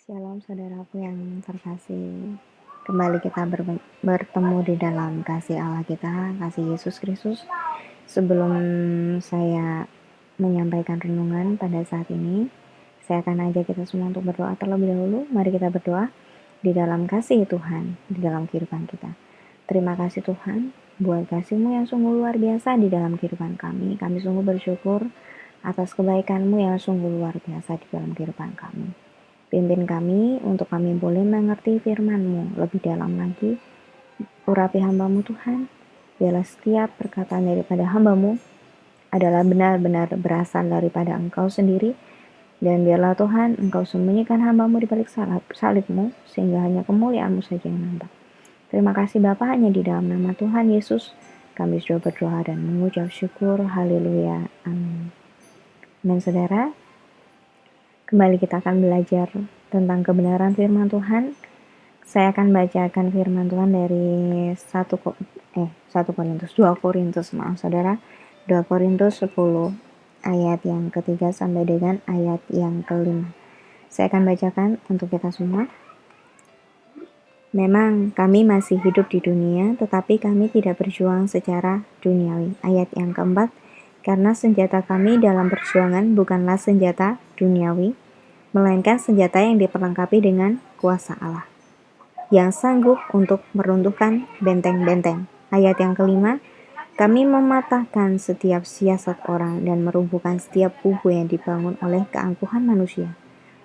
Shalom saudaraku yang terkasih. Kembali kita bertemu di dalam kasih Allah kita, kasih Yesus Kristus. Sebelum saya menyampaikan renungan pada saat ini, saya akan ajak kita semua untuk berdoa terlebih dahulu. Mari kita berdoa di dalam kasih Tuhan, di dalam kehidupan kita. Terima kasih Tuhan, buat kasih-Mu yang sungguh luar biasa di dalam kehidupan kami. Kami sungguh bersyukur atas kebaikan-Mu yang sungguh luar biasa di dalam kehidupan kami. Pimpin kami untuk kami boleh mengerti firman-Mu lebih dalam lagi. Urapi hamba-Mu Tuhan, biarlah setiap perkataan daripada hamba-Mu adalah benar-benar berasal daripada Engkau sendiri, dan biarlah Tuhan Engkau sembunyikan hamba-Mu di balik salib-Mu, sehingga hanya kemuliaan-Mu saja yang nampak. Terima kasih Bapa, hanya di dalam nama Tuhan Yesus kami sudah berdoa dan mengucap syukur. Haleluya, amin. Dan saudara, kembali kita akan belajar tentang kebenaran firman Tuhan. Saya akan bacakan firman Tuhan dari 2 Korintus, saudara. 2 Korintus 10 ayat yang ketiga sampai dengan ayat yang kelima. Saya akan bacakan untuk kita semua. Memang kami masih hidup di dunia, tetapi kami tidak berjuang secara duniawi. Ayat yang keempat, karena senjata kami dalam perjuangan bukanlah senjata duniawi, melainkan senjata yang diperlengkapi dengan kuasa Allah, yang sanggup untuk meruntuhkan benteng-benteng. Ayat yang kelima, kami mematahkan setiap siasat orang dan merubuhkan setiap kubu yang dibangun oleh keangkuhan manusia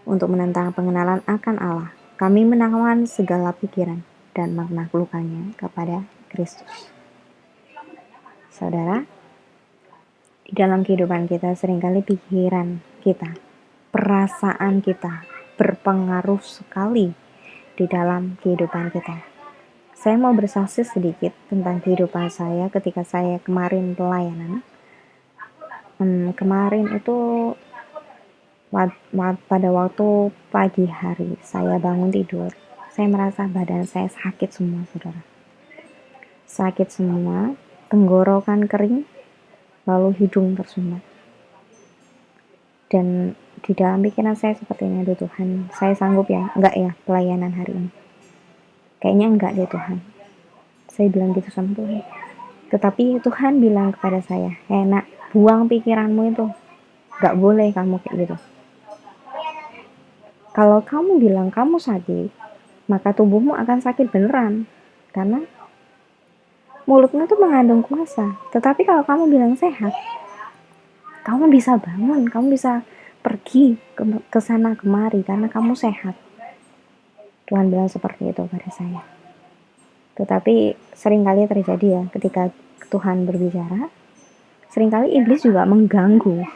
untuk menentang pengenalan akan Allah. Kami menawan segala pikiran dan menaklukkannya kepada Kristus. Saudara, di dalam kehidupan kita seringkali pikiran kita, perasaan kita berpengaruh sekali di dalam kehidupan kita. Saya mau bersaksi sedikit tentang kehidupan saya ketika saya kemarin pelayanan. Kemarin itu pada waktu pagi hari saya bangun tidur, saya merasa badan saya sakit semua, saudara. Sakit semua, tenggorokan kering, lalu hidung tersumbat. Dan di dalam pikiran saya seperti ini, aduh Tuhan, saya sanggup ya? Enggak ya pelayanan hari ini? Kayaknya enggak deh Tuhan. Saya bilang gitu sama Tuhan. Tetapi Tuhan bilang kepada saya, nak, buang pikiranmu itu. Enggak boleh kamu kayak gitu. Kalau kamu bilang kamu sakit, maka tubuhmu akan sakit beneran. Karena mulutmu tuh mengandung kuasa. Tetapi kalau kamu bilang sehat, kamu bisa bangun, kamu bisa pergi ke sana kemari karena kamu sehat. Tuhan bilang seperti itu pada saya. Tetapi seringkali terjadi ya, ketika Tuhan berbicara, seringkali iblis juga mengganggu.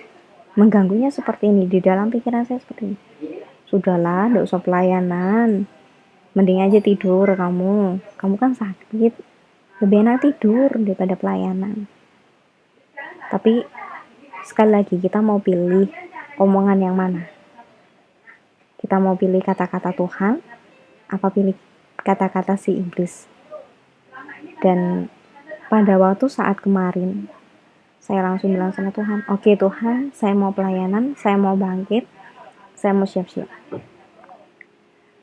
Mengganggunya seperti ini, di dalam pikiran saya seperti ini. Sudahlah, tidak usah pelayanan. Mending aja tidur kamu. Kamu kan sakit. Lebih enak tidur daripada pelayanan. Tapi sekali lagi kita mau pilih omongan yang mana? Kita mau pilih kata-kata Tuhan, apa pilih kata-kata si iblis? Dan pada waktu saat kemarin, saya langsung bilang sama Tuhan, oke Tuhan, saya mau pelayanan, saya mau bangkit, saya mau siap-siap.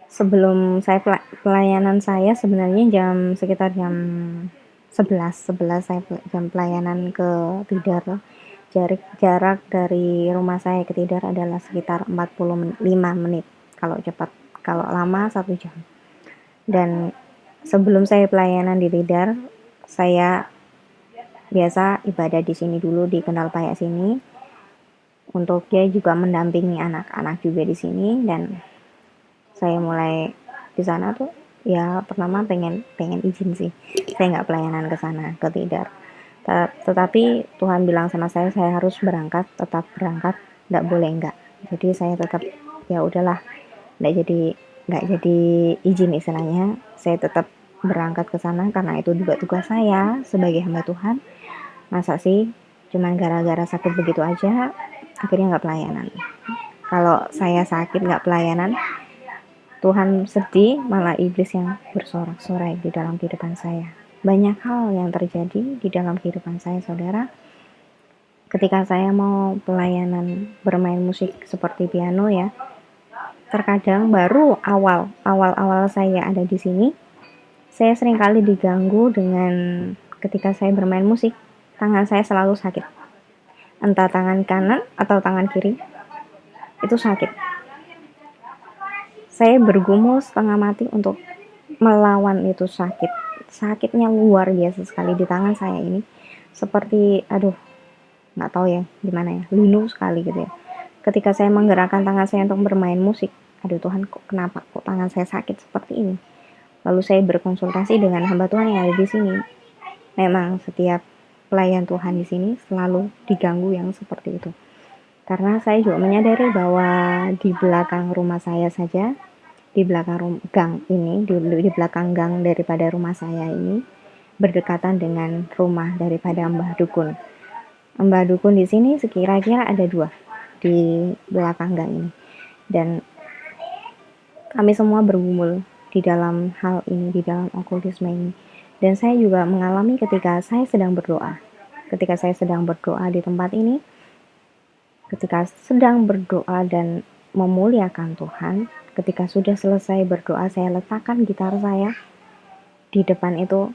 Sebelum saya pelayanan saya sebenarnya sekitar jam 11 saya jam pelayanan ke Tidar. Jarak dari rumah saya ke Tidar adalah sekitar 45 menit. Kalau cepat, kalau lama 1 jam. Dan sebelum saya pelayanan di Tidar, saya biasa ibadah di sini dulu di Kendal Payak sini. Untuk dia juga mendampingi anak-anak juga di sini, dan saya mulai di sana tuh ya pertama pengen izin sih. Saya nggak pelayanan ke sana, ke Tidar. Tetapi Tuhan bilang sama saya harus berangkat, tetap berangkat, nggak boleh enggak. Jadi saya tetap ya udahlah, nggak jadi izin istilahnya. Saya tetap berangkat ke sana karena itu juga tugas saya sebagai hamba Tuhan. Masa sih cuman gara-gara sakit begitu aja akhirnya nggak pelayanan. Kalau saya sakit nggak pelayanan, Tuhan sedih, malah iblis yang bersorak-sorai di dalam kehidupan saya. Banyak hal yang terjadi di dalam kehidupan saya, saudara. Ketika saya mau pelayanan bermain musik seperti piano ya, terkadang baru awal saya ada di sini, saya seringkali diganggu dengan ketika saya bermain musik, tangan saya selalu sakit. Entah tangan kanan atau tangan kiri, itu sakit. Saya bergumul setengah mati untuk melawan itu sakit. Sakitnya luar biasa sekali di tangan saya ini. Seperti, aduh, nggak tahu ya gimana ya, linu sekali gitu ya. Ketika saya menggerakkan tangan saya untuk bermain musik, aduh Tuhan, kenapa kok tangan saya sakit seperti ini? Lalu saya berkonsultasi dengan hamba Tuhan yang ada di sini. Memang setiap pelayan Tuhan di sini selalu diganggu yang seperti itu. Karena saya juga menyadari bahwa di belakang rumah saya saja, di belakang gang ini, di belakang gang daripada rumah saya ini, berdekatan dengan rumah daripada Mbah Dukun. Mbah Dukun di sini sekira-kira ada 2 di belakang gang ini. Dan kami semua bergumul di dalam hal ini, di dalam okultisme ini. Dan saya juga mengalami ketika saya sedang berdoa. Ketika saya sedang berdoa di tempat ini, ketika sedang berdoa dan memuliakan Tuhan, ketika sudah selesai berdoa, saya letakkan gitar saya di depan itu,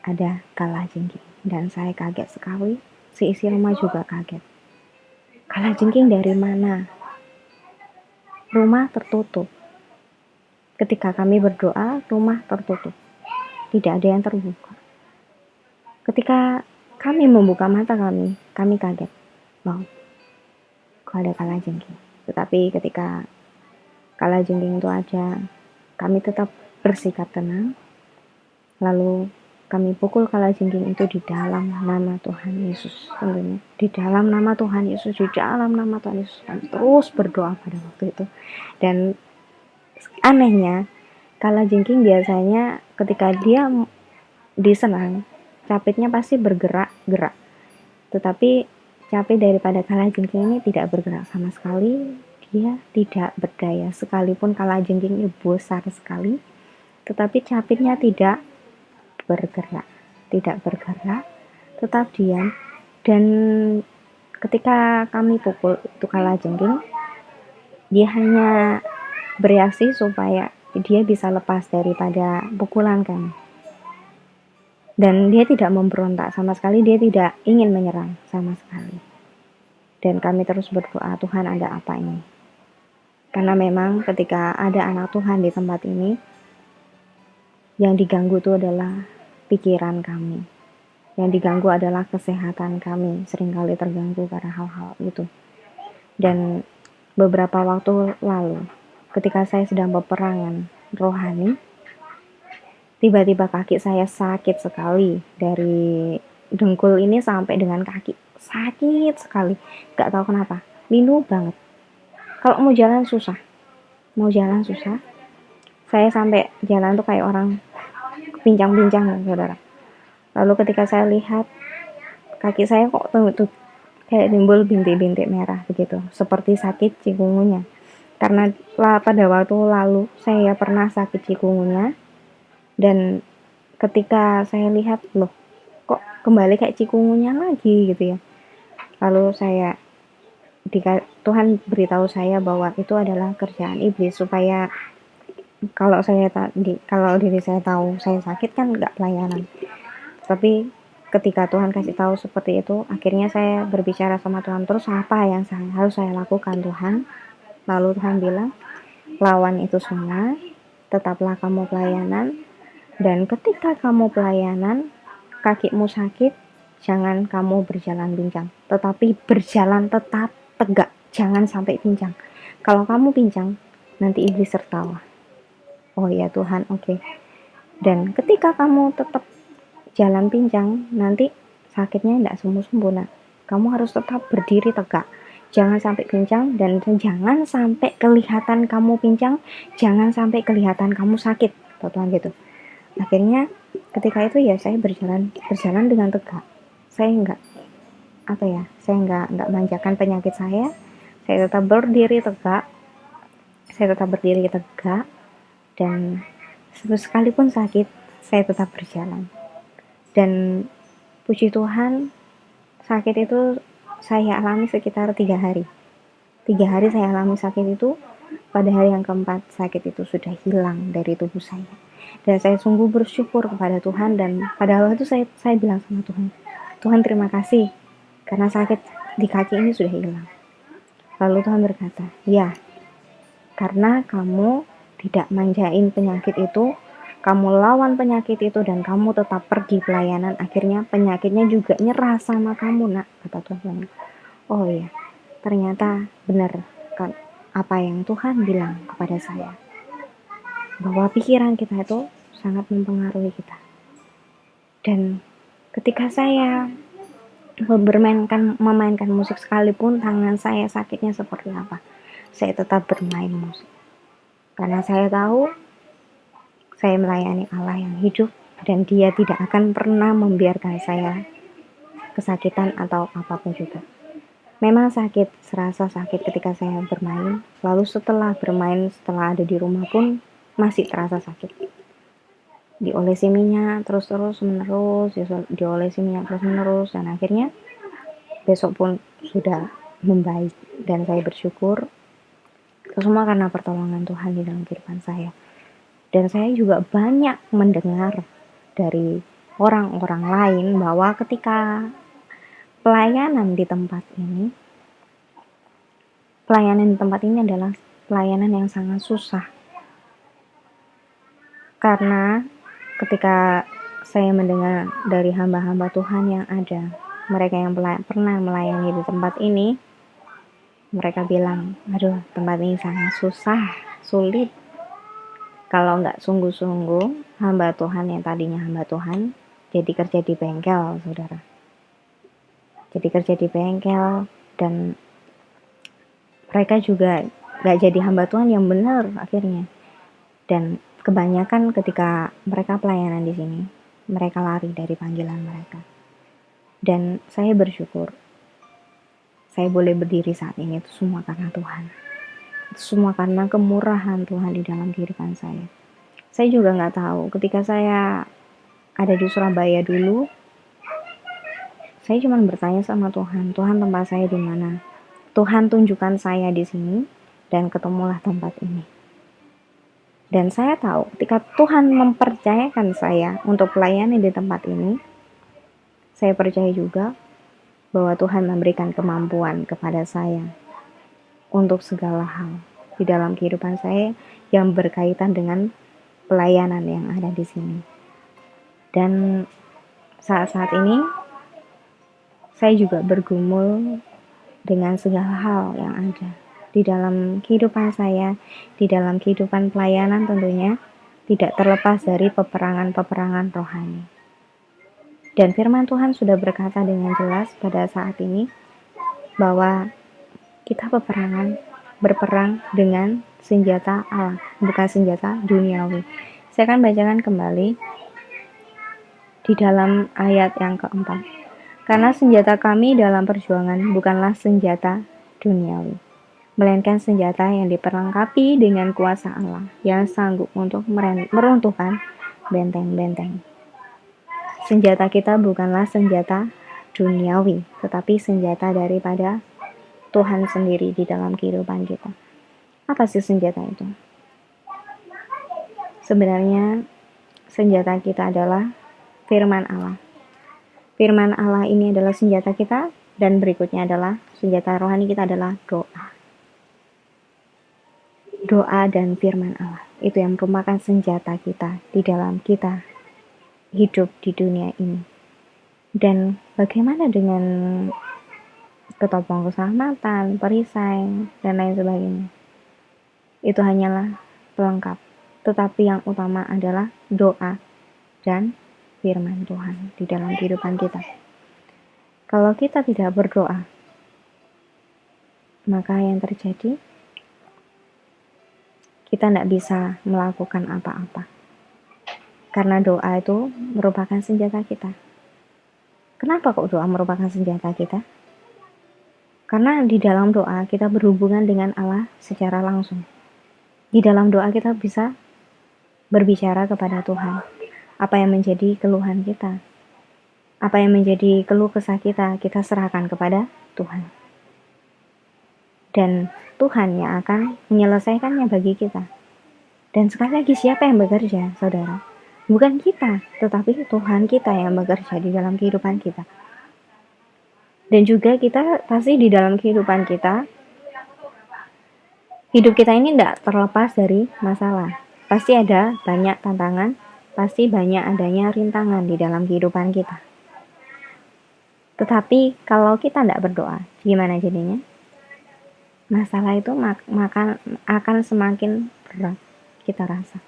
ada kalajengking. Dan saya kaget sekali, seisi rumah juga kaget. Kalajengking dari mana? Rumah tertutup. Ketika kami berdoa, rumah tertutup. Tidak ada yang terbuka. Ketika kami membuka mata kami kaget. Wow, kok ada kalajengking. Tetapi ketika kalajengking itu ada, kami tetap bersikap tenang. Lalu kami pukul kalajengking itu di dalam nama Tuhan Yesus. Tentunya di dalam nama Tuhan Yesus, di dalam nama Tuhan Yesus. Kami terus berdoa pada waktu itu. Dan anehnya, kalajengking biasanya ketika dia diserang, capitnya pasti bergerak-gerak. Tetapi capit daripada kalajengking ini tidak bergerak sama sekali. Dia tidak berdaya. Sekalipun kalajengking ini besar sekali, tetapi capitnya tidak bergerak, tetap diam. Dan ketika kami pukul itu kalajengking, dia hanya bereaksi supaya dia bisa lepas daripada pukulan kami. Dan dia tidak memberontak sama sekali, dia tidak ingin menyerang sama sekali. Dan kami terus berdoa, Tuhan ada apa ini? Karena memang ketika ada anak Tuhan di tempat ini, yang diganggu itu adalah pikiran kami. Yang diganggu adalah kesehatan kami, seringkali terganggu karena hal-hal itu. Dan beberapa waktu lalu, ketika saya sedang peperangan rohani, tiba-tiba kaki saya sakit sekali. Dari dengkul ini sampai dengan kaki, sakit sekali. Gak tahu kenapa, linu banget. Kalau mau jalan susah. Saya sampai jalan tuh kayak orang pincang-pincang, saudara. Lalu ketika saya lihat, kaki saya kok tuh kayak timbul bintik-bintik merah begitu, seperti sakit cikungunya. Karena pada waktu lalu saya pernah sakit cikungunya, dan ketika saya lihat, loh kok kembali kayak cikungunya lagi gitu ya. Lalu Tuhan beritahu saya bahwa itu adalah kerjaan iblis, supaya kalau diri saya tahu saya sakit kan nggak pelayanan. Tapi ketika Tuhan kasih tahu seperti itu, akhirnya saya berbicara sama Tuhan, terus apa yang harus saya lakukan Tuhan? Lalu Tuhan bilang, lawan itu semua, tetaplah kamu pelayanan, dan ketika kamu pelayanan, kakimu sakit, jangan kamu berjalan pincang, tetapi berjalan tetap tegak, jangan sampai pincang. Kalau kamu pincang, nanti iblis tertawa. Oh ya Tuhan, oke. Dan ketika kamu tetap jalan pincang, nanti sakitnya tidak sembuh-sembuh. Nah, kamu harus tetap berdiri tegak. Jangan sampai pincang, dan jangan sampai kelihatan kamu pincang, jangan sampai kelihatan kamu sakit. Tuhan gitu. Akhirnya ketika itu ya saya berjalan dengan tegak. Saya nggak manjakan penyakit saya. Saya tetap berdiri tegak. Dan sekalipun sakit, saya tetap berjalan. Dan puji Tuhan, sakit itu saya alami sekitar 3 hari. 3 hari saya alami sakit itu, pada hari yang keempat sakit itu sudah hilang dari tubuh saya. Dan saya sungguh bersyukur kepada Tuhan, dan pada waktu itu saya bilang sama Tuhan, Tuhan terima kasih karena sakit di kaki ini sudah hilang. Lalu Tuhan berkata, ya, karena kamu tidak manjain penyakit itu, kamu lawan penyakit itu dan kamu tetap pergi pelayanan, akhirnya penyakitnya juga nyerah sama kamu, nak, kata Tuhan. Oh iya, ternyata benar kan apa yang Tuhan bilang kepada saya, bahwa pikiran kita itu sangat mempengaruhi kita. Dan ketika saya memainkan musik sekalipun tangan saya sakitnya seperti apa, saya tetap bermain musik. Karena saya tahu saya melayani Allah yang hidup dan Dia tidak akan pernah membiarkan saya kesakitan atau apapun juga. Memang sakit, serasa sakit ketika saya bermain, lalu setelah bermain, setelah ada di rumah pun masih terasa sakit. Diolesi minyak terus-terus menerus, diolesi minyak terus-menerus, dan akhirnya besok pun sudah membaik. Dan saya bersyukur itu semua karena pertolongan Tuhan di dalam kehidupan saya. Dan saya juga banyak mendengar dari orang-orang lain bahwa ketika pelayanan di tempat ini adalah pelayanan yang sangat susah. Karena ketika saya mendengar dari hamba-hamba Tuhan yang ada, mereka yang pernah melayani di tempat ini, mereka bilang, aduh, tempat ini sangat susah, sulit. Kalau nggak sungguh-sungguh, hamba Tuhan yang tadinya hamba Tuhan, jadi kerja di bengkel, saudara. Jadi kerja di bengkel, dan mereka juga nggak jadi hamba Tuhan yang benar akhirnya. Dan kebanyakan ketika mereka pelayanan di sini, mereka lari dari panggilan mereka. Dan saya bersyukur, saya boleh berdiri saat ini, itu semua karena Tuhan. Itu semua karena kemurahan Tuhan di dalam kehidupan saya. Saya juga nggak tahu, ketika saya ada di Surabaya dulu, saya cuma bertanya sama Tuhan, Tuhan tempat saya di mana? Tuhan tunjukkan saya di sini, dan ketemulah tempat ini. Dan saya tahu ketika Tuhan mempercayakan saya untuk pelayanan di tempat ini, saya percaya juga bahwa Tuhan memberikan kemampuan kepada saya untuk segala hal di dalam kehidupan saya yang berkaitan dengan pelayanan yang ada di sini. Dan saat-saat ini saya juga bergumul dengan segala hal yang ada di dalam kehidupan saya, di dalam kehidupan pelayanan tentunya, tidak terlepas dari peperangan-peperangan rohani. Dan firman Tuhan sudah berkata dengan jelas pada saat ini, bahwa kita berperang dengan senjata Allah, bukan senjata duniawi. Saya akan bacakan kembali di dalam ayat yang keempat. Karena senjata kami dalam perjuangan bukanlah senjata duniawi, melainkan senjata yang diperlengkapi dengan kuasa Allah yang sanggup untuk meruntuhkan benteng-benteng. Senjata kita bukanlah senjata duniawi, tetapi senjata daripada Tuhan sendiri di dalam kehidupan kita. Apa sih senjata itu? Sebenarnya senjata kita adalah firman Allah. Firman Allah ini adalah senjata kita, dan berikutnya adalah senjata rohani kita adalah doa. Doa dan firman Allah itu yang merupakan senjata kita di dalam kita hidup di dunia ini. Dan bagaimana dengan ketopong keselamatan, perisai, dan lain sebagainya? Itu hanyalah pelengkap. Tetapi yang utama adalah doa dan firman Tuhan di dalam kehidupan kita. Kalau kita tidak berdoa, maka yang terjadi, kita tidak bisa melakukan apa-apa. Karena doa itu merupakan senjata kita. Kenapa kok doa merupakan senjata kita? Karena di dalam doa kita berhubungan dengan Allah secara langsung. Di dalam doa kita bisa berbicara kepada Tuhan. Apa yang menjadi keluhan kita, apa yang menjadi keluh kesah kita serahkan kepada Tuhan. dan Tuhan yang akan menyelesaikannya bagi kita. Dan sekali lagi, siapa yang bekerja, saudara? Bukan kita, tetapi Tuhan kita yang bekerja di dalam kehidupan kita. Dan juga kita pasti di dalam kehidupan kita, hidup kita ini tidak terlepas dari masalah. Pasti ada banyak tantangan, pasti banyak adanya rintangan di dalam kehidupan kita. Tetapi kalau kita tidak berdoa, gimana jadinya? Masalah itu akan semakin berat kita rasa.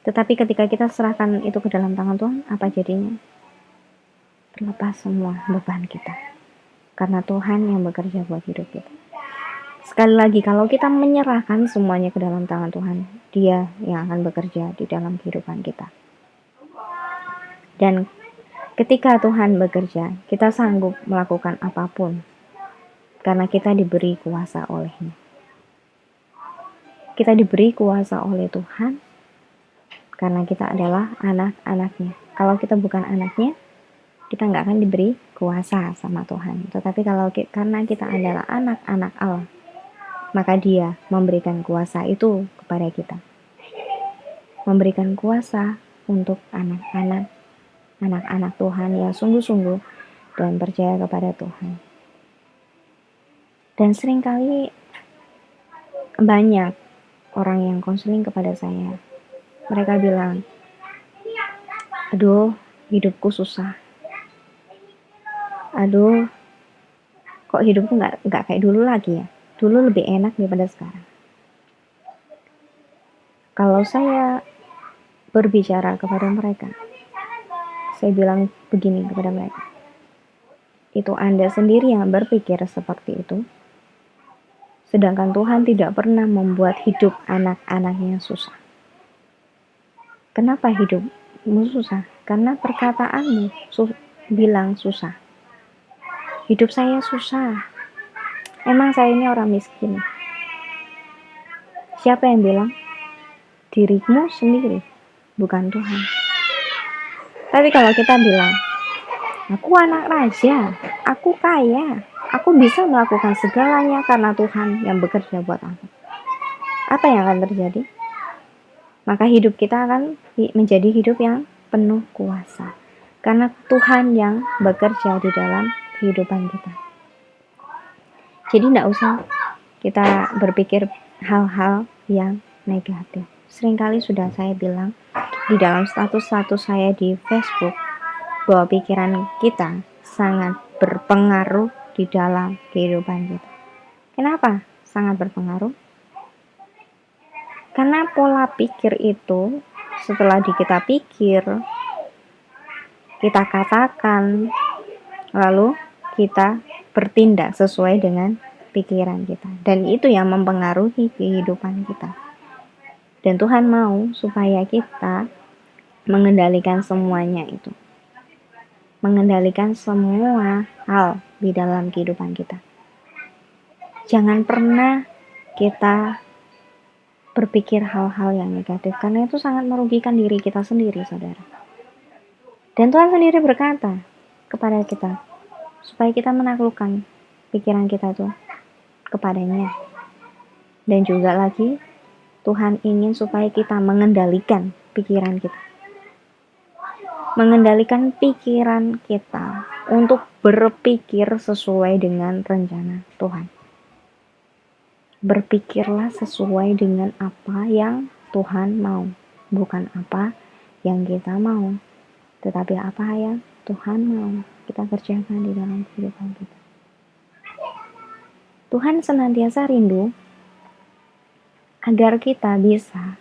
Tetapi ketika kita serahkan itu ke dalam tangan Tuhan, apa jadinya? Terlepas semua beban kita. Karena Tuhan yang bekerja buat hidup kita. Sekali lagi, kalau kita menyerahkan semuanya ke dalam tangan Tuhan, Dia yang akan bekerja di dalam kehidupan kita. Dan ketika Tuhan bekerja, kita sanggup melakukan apapun. Karena kita diberi kuasa oleh-Nya. Kita diberi kuasa oleh Tuhan karena kita adalah anak-anaknya. Kalau kita bukan anaknya, kita nggak akan diberi kuasa sama Tuhan. Tetapi karena kita adalah anak-anak Allah, maka Dia memberikan kuasa itu kepada kita. Memberikan kuasa untuk anak-anak Tuhan yang sungguh-sungguh dan percaya kepada Tuhan. Dan seringkali banyak orang yang konseling kepada saya. Mereka bilang, aduh, hidupku susah. Aduh, kok hidupku nggak kayak dulu lagi ya. Dulu lebih enak daripada sekarang. Kalau saya berbicara kepada mereka, saya bilang begini kepada mereka. Itu Anda sendiri yang berpikir seperti itu. Sedangkan Tuhan tidak pernah membuat hidup anak-anaknya susah. Kenapa hidupmu susah? Karena perkataanmu bilang susah. Hidup saya susah. Emang saya ini orang miskin. Siapa yang bilang? Dirimu sendiri, bukan Tuhan. Tapi kalau kita bilang, aku anak raja, aku kaya, aku bisa melakukan segalanya karena Tuhan yang bekerja buat aku. Apa yang akan terjadi? Maka hidup kita akan menjadi hidup yang penuh kuasa. Karena Tuhan yang bekerja di dalam kehidupan kita. Jadi tidak usah kita berpikir hal-hal yang negatif. Seringkali sudah saya bilang di dalam status-status saya di Facebook bahwa pikiran kita sangat berpengaruh di dalam kehidupan kita. Kenapa sangat berpengaruh? Karena pola pikir itu setelah kita pikir, kita katakan, lalu kita bertindak sesuai dengan pikiran kita. Dan itu yang mempengaruhi kehidupan kita. Dan Tuhan mau supaya kita mengendalikan semuanya itu. Mengendalikan semua hal di dalam kehidupan kita. Jangan pernah kita berpikir hal-hal yang negatif, karena itu sangat merugikan diri kita sendiri, saudara. Dan Tuhan sendiri berkata kepada kita, supaya kita menaklukkan pikiran kita itu kepadanya. Dan juga lagi, Tuhan ingin supaya kita mengendalikan pikiran kita. Mengendalikan pikiran kita untuk berpikir sesuai dengan rencana Tuhan. Berpikirlah sesuai dengan apa yang Tuhan mau, bukan apa yang kita mau, tetapi apa yang Tuhan mau kita kerjakan di dalam kehidupan kita. Tuhan senantiasa rindu agar kita bisa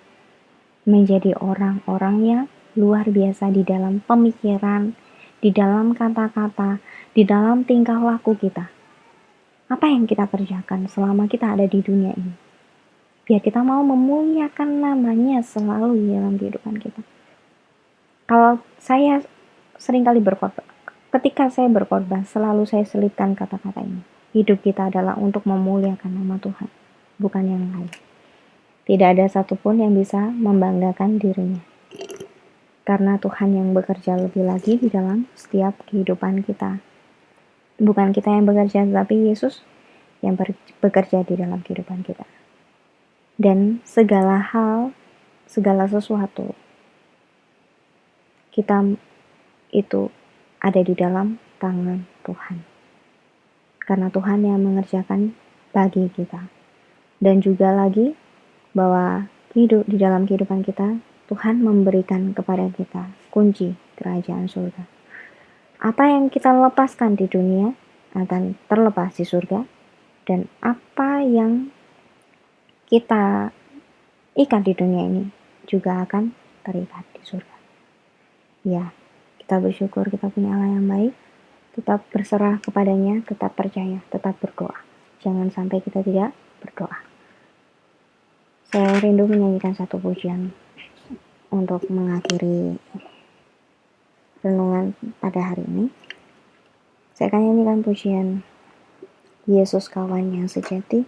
menjadi orang-orang yang luar biasa di dalam pemikiran, di dalam kata-kata, di dalam tingkah laku kita. Apa yang kita kerjakan selama kita ada di dunia ini? Biar kita mau memuliakan namanya selalu di dalam kehidupan kita. Kalau saya seringkali berkhotbah, ketika saya berkhotbah, selalu saya selipkan kata-kata ini. Hidup kita adalah untuk memuliakan nama Tuhan, bukan yang lain. Tidak ada satupun yang bisa membanggakan dirinya. Karena Tuhan yang bekerja lebih lagi di dalam setiap kehidupan kita. Bukan kita yang bekerja, tetapi Yesus yang bekerja di dalam kehidupan kita. Dan segala hal, segala sesuatu kita itu ada di dalam tangan Tuhan. Karena Tuhan yang mengerjakan bagi kita. Dan juga lagi bahwa di dalam kehidupan kita, Tuhan memberikan kepada kita kunci kerajaan surga. Apa yang kita lepaskan di dunia akan terlepas di surga, dan apa yang kita ikat di dunia ini juga akan terikat di surga. Ya, kita bersyukur kita punya Allah yang baik. Tetap berserah kepadanya, tetap percaya, tetap berdoa. Jangan sampai kita tidak berdoa. Saya rindu menyanyikan satu pujian untuk mengakhiri renungan pada hari ini. Saya akan nyanyikan pujian Yesus Kawan yang Sejati.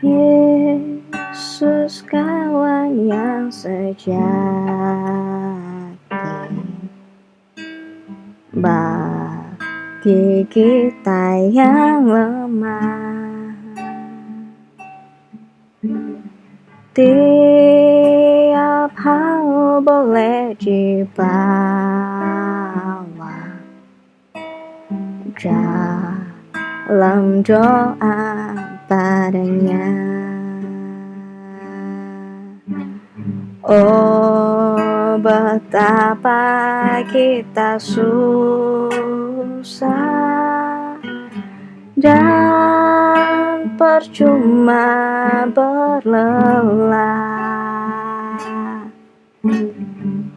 Yesus kawan yang sejati, bagi kita yang lemah, tiap hal boleh dibawa dalam doa padanya. Oh, betapa kita susah dan percuma berlelah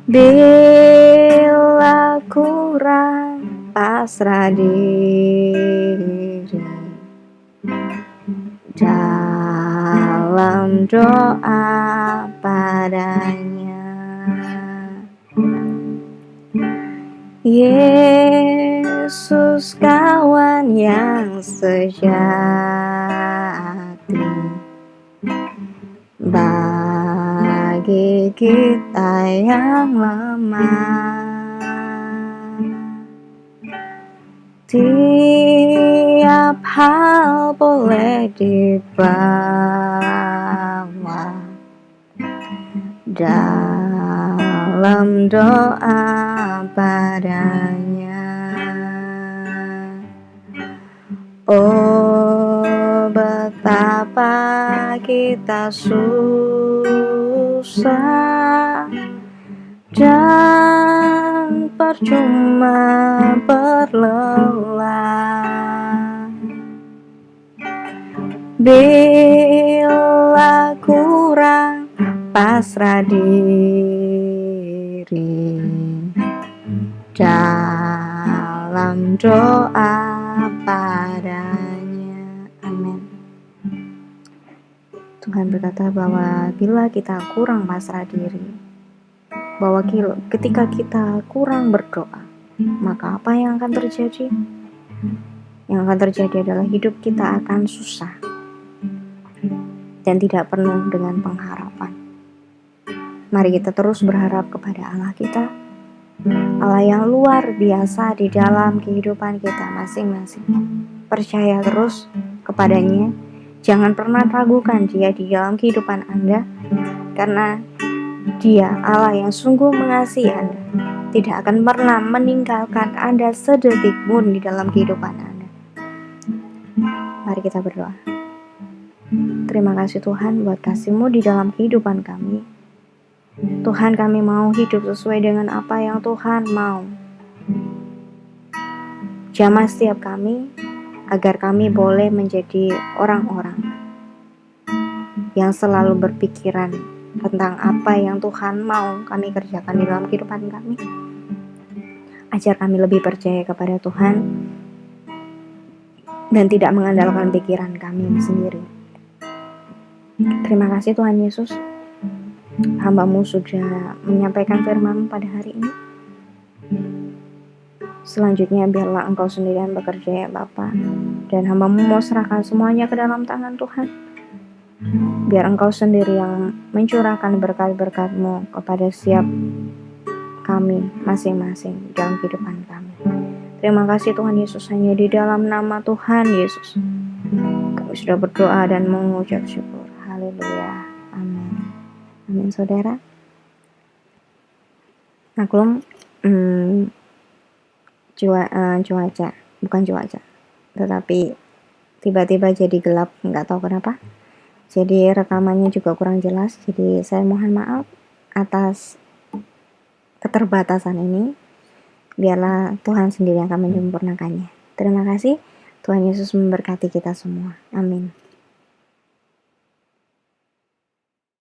bila kurang pasrah diri dalam doa padanya. Yesus kawan yang sejati, bagi kita yang lemah, tiap hal boleh dibawa dalam doa padanya. Oh, betapa kita susah dan percuma berlelah bila kurang pasrah diri dalam doa padanya. Amin. Tuhan berkata bahwa bila kita kurang pasrah diri, bahwa ketika kita kurang berdoa, maka apa yang akan terjadi? Yang akan terjadi adalah hidup kita akan susah dan tidak penuh dengan pengharapan. Mari kita terus berharap kepada Allah kita, Allah yang luar biasa di dalam kehidupan kita masing-masing. Percaya terus kepadanya, jangan pernah ragukan Dia di dalam kehidupan Anda, karena Dia Allah yang sungguh mengasihi Anda, tidak akan pernah meninggalkan Anda sedetik pun di dalam kehidupan Anda. Mari kita berdoa. Terima kasih Tuhan buat kasih-Mu di dalam kehidupan kami. Tuhan, kami mau hidup sesuai dengan apa yang Tuhan mau. Jamah setiap kami, agar kami boleh menjadi orang-orang yang selalu berpikiran tentang apa yang Tuhan mau kami kerjakan di dalam kehidupan kami. Ajar kami lebih percaya kepada Tuhan dan tidak mengandalkan pikiran kami sendiri. Terima kasih Tuhan Yesus, hamba-Mu sudah menyampaikan firman pada hari ini. Selanjutnya biarlah Engkau sendiri yang bekerja ya Bapa, dan hamba-Mu mau serahkan semuanya ke dalam tangan Tuhan. Biar Engkau sendiri yang mencurahkan berkat-berkat-Mu kepada setiap kami masing-masing dalam kehidupan kami. Terima kasih Tuhan Yesus, hanya di dalam nama Tuhan Yesus kami sudah berdoa dan mengucap syukur. Haleluya. Amin. Amin saudara. Maklum cuaca, bukan cuaca, tetapi tiba-tiba jadi gelap, nggak tahu kenapa. Jadi rekamannya juga kurang jelas. Jadi saya mohon maaf atas keterbatasan ini. Biarlah Tuhan sendiri yang akan menyempurnakannya. Terima kasih. Tuhan Yesus memberkati kita semua. Amin.